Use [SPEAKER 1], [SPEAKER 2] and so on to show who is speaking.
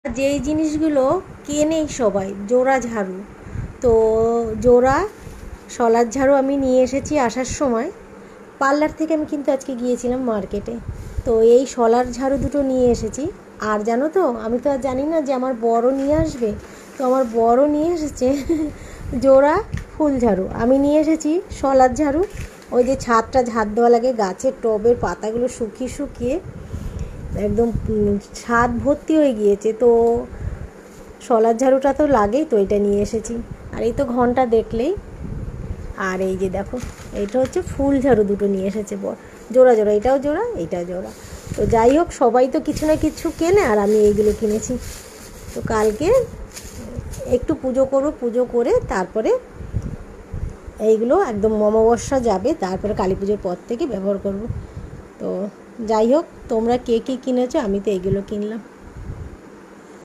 [SPEAKER 1] যেই জিনিসগুলো কেনেই সবাই, জোড়া ঝাড়ু। তো জোড়া শলার ঝাড়ু আমি নিয়ে এসেছি আসার সময়। পার্লার থেকে আমি কিন্তু আজকে গিয়েছিলাম মার্কেটে, তো এই শলার ঝাড়ু দুটো নিয়ে এসেছি। আর জানো তো, আমি তো আর জানি না যে আমার বড় নিয়ে আসবে, তো আমার বড় নিয়ে এসেছে জোড়া ফুল ঝাড়ু। আমি নিয়ে এসেছি শলার ঝাড়ু। ওই যে ছাদটা ঝাড় দেওয়া লাগে, গাছের টবের পাতাগুলো শুকিয়ে শুকিয়ে একদম ছাদ ভর্তি হয়ে গিয়েছে, তো শলার ঝাড়ুটা তো লাগেই, তো এটা নিয়ে এসেছি। আর এই তো ঘন্টা দেখলেই। আর এই যে দেখো, এইটা হচ্ছে ফুল ঝাড়ু দুটো নিয়ে এসেছে জোড়া জোড়া, এটাও জোড়া এইটাও জোড়া। তো যাই হোক, সবাই তো কিছু না কিছু কেনে, আর আমি এইগুলো কিনেছি। তো কালকে একটু পুজো করবো, পুজো করে তারপরে এইগুলো একদম অমাবস্যা যাবে, তারপরে কালী পুজোর পর থেকে ব্যবহার করব। তো যাই হোক, তোমরা কে কী কিনেছো, আমি তো এইগুলো কিনলাম।